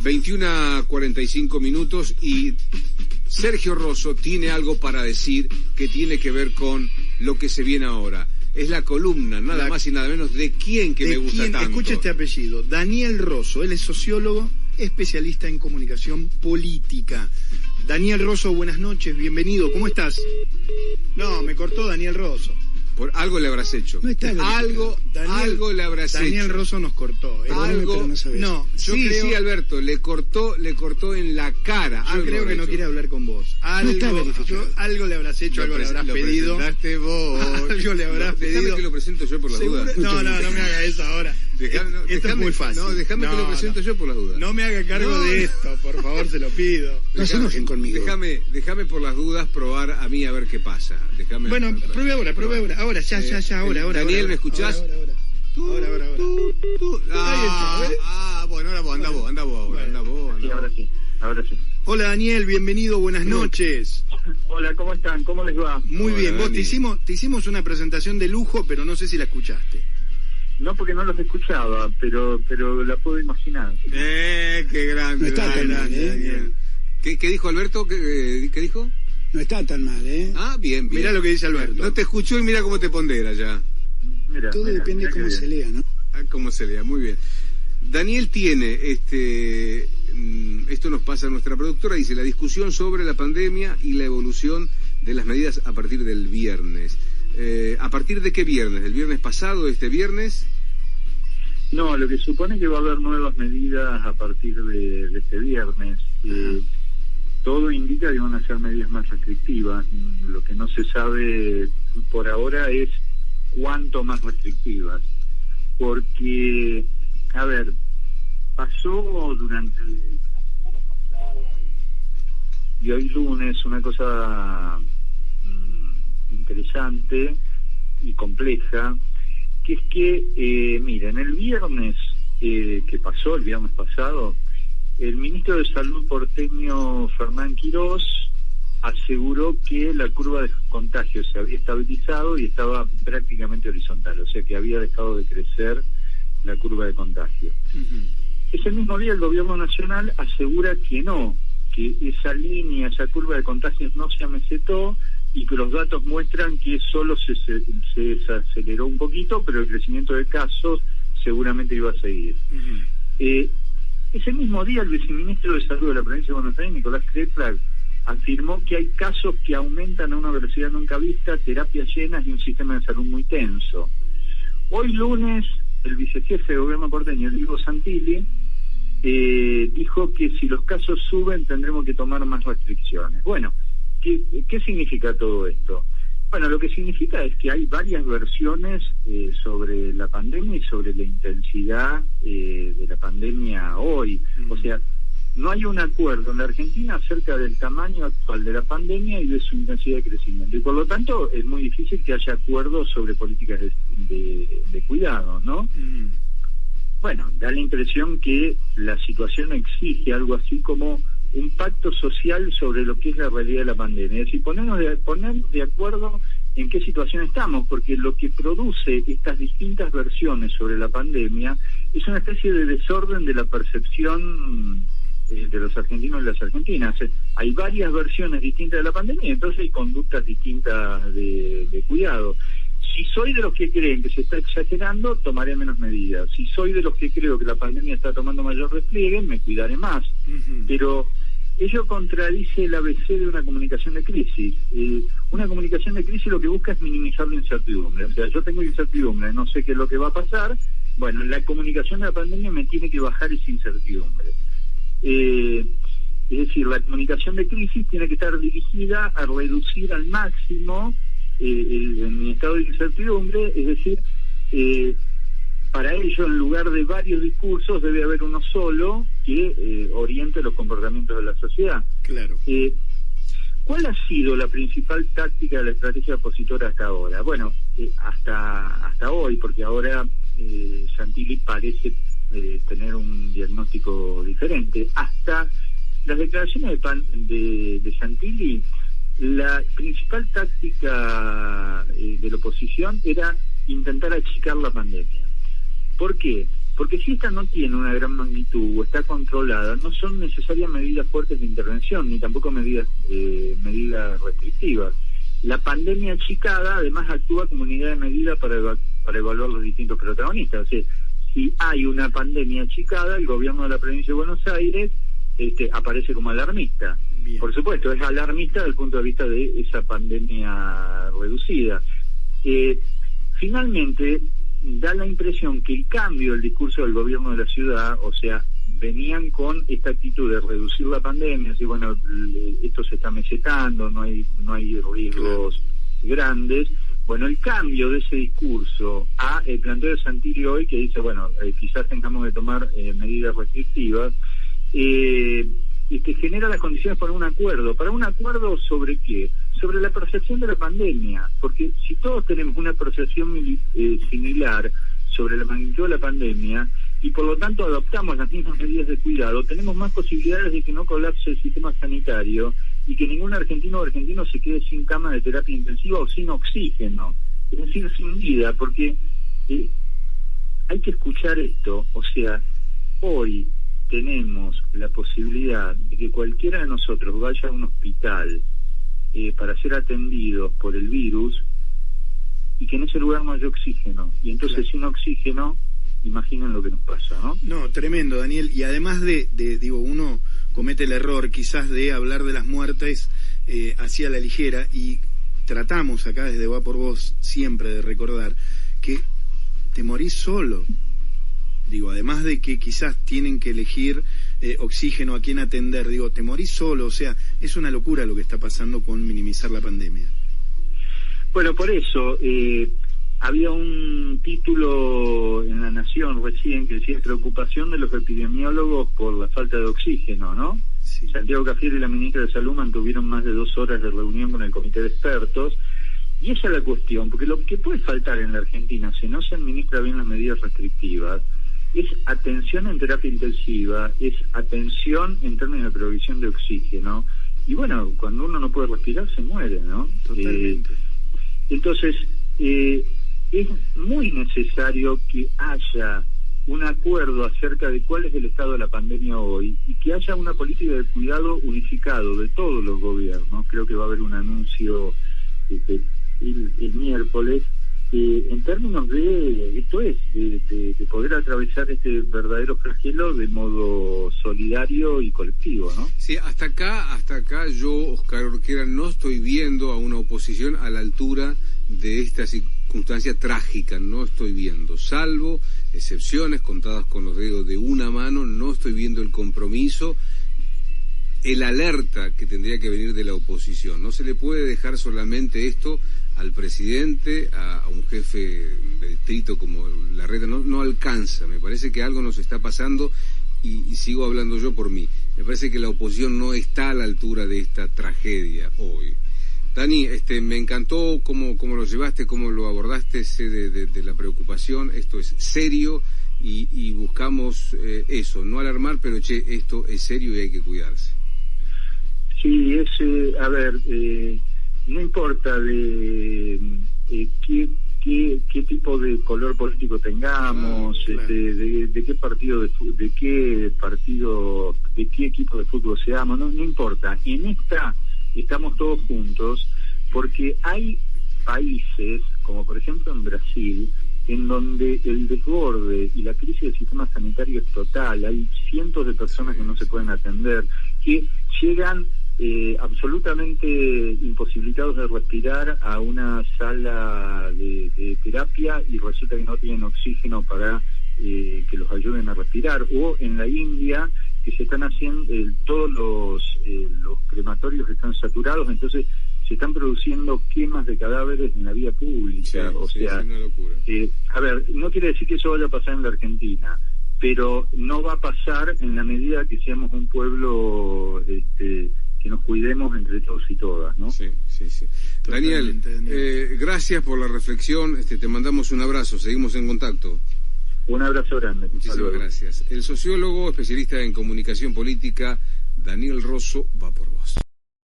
21:45 y Sergio Rosso tiene algo para decir que tiene que ver con lo que se viene ahora. Es la columna, nada más y nada menos, de quién que me gusta tanto. Escucha este apellido, Daniel Rosso. Él es sociólogo, especialista en comunicación política. Daniel Rosso, buenas noches, bienvenido. ¿Cómo estás? No, me cortó Daniel Rosso. Por algo le habrás hecho. No está algo le habrás hecho. Daniel Rosso nos cortó. Algo, no, yo creo, sí, Alberto, le cortó en la cara. Yo creo que no quiere hablar con vos. Algo le habrás hecho, algo le habrás pedido. Vos. Algo le habrás pedido. Déjame que lo presento yo por la duda. No me haga eso ahora. Esto es muy fácil. No, déjame que lo presento yo por las dudas. No me haga cargo de esto, por favor, se lo pido. No se enojen conmigo. Déjame por las dudas probar a mí a ver qué pasa. Bueno, pruebe ahora. Ahora, ya, ahora. Daniel, ¿me escuchás? Ahora. Bueno, ahora vos, anda vos. Sí, ahora sí. Hola Daniel, bienvenido, buenas noches. Hola, ¿cómo están? ¿Cómo les va? Muy bien, vos te hicimos una presentación de lujo, pero no sé si la escuchaste. No, porque no los escuchaba, pero la puedo imaginar. Qué grande. No está tan mal, ¿Qué dijo Alberto? ¿Qué dijo? No está tan mal, Ah, bien. Mirá lo que dice Alberto. No te escuchó y mira cómo te pondera ya. Todo depende de cómo se lea, ¿no? Cómo se lea, muy bien. Daniel tiene, esto nos pasa a nuestra productora, dice, la discusión sobre la pandemia y la evolución de las medidas a partir del viernes. ¿A partir de qué viernes? ¿Del viernes pasado, este viernes? No, lo que supone que va a haber nuevas medidas a partir de este viernes. Todo indica que van a ser medidas más restrictivas. Lo que no se sabe por ahora es cuánto más restrictivas. Porque, a ver, pasó durante la semana pasada y hoy lunes una cosa interesante y compleja, que es que, miren, el viernes que pasó, el viernes pasado, el ministro de Salud porteño, Fernán Quirós, aseguró que la curva de contagio se había estabilizado y estaba prácticamente horizontal, o sea que había dejado de crecer la curva de contagio. Ese mismo día el gobierno nacional asegura que no, que esa línea, esa curva de contagios no se amesetó y que los datos muestran que solo se desaceleró un poquito, pero el crecimiento de casos seguramente iba a seguir. Ese mismo día el viceministro de Salud de la provincia de Buenos Aires, Nicolás Kreplak, afirmó que hay casos que aumentan a una velocidad nunca vista, terapias llenas y un sistema de salud muy tenso. Hoy lunes, el vicejefe de gobierno porteño, Diego Santilli, dijo que si los casos suben tendremos que tomar más restricciones. Bueno, ¿qué significa todo esto? Bueno, lo que significa es que hay varias versiones sobre la pandemia y sobre la intensidad de la pandemia hoy. O sea, no hay un acuerdo en la Argentina acerca del tamaño actual de la pandemia y de su intensidad de crecimiento. Y por lo tanto es muy difícil que haya acuerdos sobre políticas de cuidado, ¿no? Bueno, da la impresión que la situación exige algo así como un pacto social sobre lo que es la realidad de la pandemia. Es decir, ponernos de acuerdo en qué situación estamos, porque lo que produce estas distintas versiones sobre la pandemia es una especie de desorden de la percepción de los argentinos y las argentinas. Hay varias versiones distintas de la pandemia y entonces hay conductas distintas de cuidado. Si soy de los que creen que se está exagerando, tomaré menos medidas. Si soy de los que creo que la pandemia está tomando mayor despliegue, me cuidaré más. Pero ello contradice el ABC de una comunicación de crisis. Una comunicación de crisis lo que busca es minimizar la incertidumbre. O sea, yo tengo incertidumbre, no sé qué es lo que va a pasar. Bueno, la comunicación de la pandemia me tiene que bajar esa incertidumbre. Es decir, la comunicación de crisis tiene que estar dirigida a reducir al máximo mi estado de incertidumbre, es decir, para ello, en lugar de varios discursos, debe haber uno solo que oriente los comportamientos de la sociedad. Claro. ¿Cuál ha sido la principal táctica de la estrategia opositora hasta ahora? Bueno, hasta hoy, porque ahora Santilli parece tener un diagnóstico diferente. Hasta las declaraciones de Santilli, la principal táctica de la oposición era intentar achicar la pandemia. ¿Por qué? Porque si esta no tiene una gran magnitud o está controlada, no son necesarias medidas fuertes de intervención, ni tampoco medidas restrictivas. La pandemia achicada además actúa como unidad de medida para evaluar los distintos protagonistas. O sea, si hay una pandemia achicada, el gobierno de la provincia de Buenos Aires aparece como alarmista. Bien. Por supuesto, es alarmista desde el punto de vista de esa pandemia reducida. Finalmente, da la impresión que el cambio del discurso del gobierno de la ciudad, o sea, venían con esta actitud de reducir la pandemia, así bueno, esto se está mesetando, no hay riesgos grandes. Bueno, el cambio de ese discurso a el planteo de Santilli hoy, que dice, bueno, quizás tengamos que tomar medidas restrictivas, genera las condiciones para un acuerdo. ¿Para un acuerdo sobre qué? Sobre la percepción de la pandemia, porque si todos tenemos una percepción similar sobre la magnitud de la pandemia y por lo tanto adoptamos las mismas medidas de cuidado, tenemos más posibilidades de que no colapse el sistema sanitario y que ningún argentino o argentino se quede sin cama de terapia intensiva o sin oxígeno, es decir, sin vida, porque hay que escuchar esto. O sea, hoy tenemos la posibilidad de que cualquiera de nosotros vaya a un hospital para ser atendidos por el virus y que en ese lugar no haya oxígeno. Y entonces, claro, sin oxígeno, imaginen lo que nos pasa, ¿no? No, tremendo, Daniel. Y además uno comete el error quizás de hablar de las muertes así a la ligera, y tratamos acá desde Va por Vos siempre de recordar que te morís solo. Además de que quizás tienen que elegir oxígeno, a quién atender, te morís solo. O sea, es una locura lo que está pasando con minimizar la pandemia. Bueno, por eso, había un título en La Nación recién que decía preocupación de los epidemiólogos por la falta de oxígeno, ¿no? Sí. Santiago Cafiero y la ministra de Salud mantuvieron más de 2 horas de reunión con el comité de expertos. Y esa es la cuestión, porque lo que puede faltar en la Argentina, si no se administra bien las medidas restrictivas, es atención en terapia intensiva, es atención en términos de provisión de oxígeno. Y bueno, cuando uno no puede respirar, se muere, ¿no? Totalmente. Entonces, es muy necesario que haya un acuerdo acerca de cuál es el estado de la pandemia hoy y que haya una política de cuidado unificado de todos los gobiernos. Creo que va a haber un anuncio el miércoles, en términos de poder atravesar este verdadero flagelo de modo solidario y colectivo, ¿no? Sí, hasta acá yo, Oscar Horquera, no estoy viendo a una oposición a la altura de esta circunstancia trágica, no estoy viendo, salvo excepciones contadas con los dedos de una mano, no estoy viendo el compromiso, el alerta que tendría que venir de la oposición. No se le puede dejar solamente esto al presidente, a un jefe de distrito como Larreta, no alcanza. Me parece que algo nos está pasando y sigo hablando yo por mí. Me parece que la oposición no está a la altura de esta tragedia hoy. Dani, me encantó cómo lo llevaste, cómo lo abordaste, sé de la preocupación. Esto es serio y buscamos eso, no alarmar, pero esto es serio y hay que cuidarse. Sí, no importa de qué tipo de color político tengamos, claro. De qué partido de qué equipo de fútbol seamos, no importa. En esta estamos todos juntos, porque hay países, como por ejemplo en Brasil, en donde el desborde y la crisis del sistema sanitario es total. Hay cientos de personas que no se pueden atender, que llegan absolutamente imposibilitados de respirar a una sala de terapia y resulta que no tienen oxígeno para que los ayuden a respirar. O en la India, que se están haciendo, todos los crematorios están saturados, entonces se están produciendo quemas de cadáveres en la vía pública. Es una locura. No quiere decir que eso vaya a pasar en la Argentina, pero no va a pasar en la medida que seamos un pueblo que nos cuidemos entre todos y todas, ¿no? Sí. Daniel, gracias por la reflexión, te mandamos un abrazo, seguimos en contacto. Un abrazo grande. Muchísimas gracias. El sociólogo, especialista en comunicación política, Daniel Rosso, Va por Vos.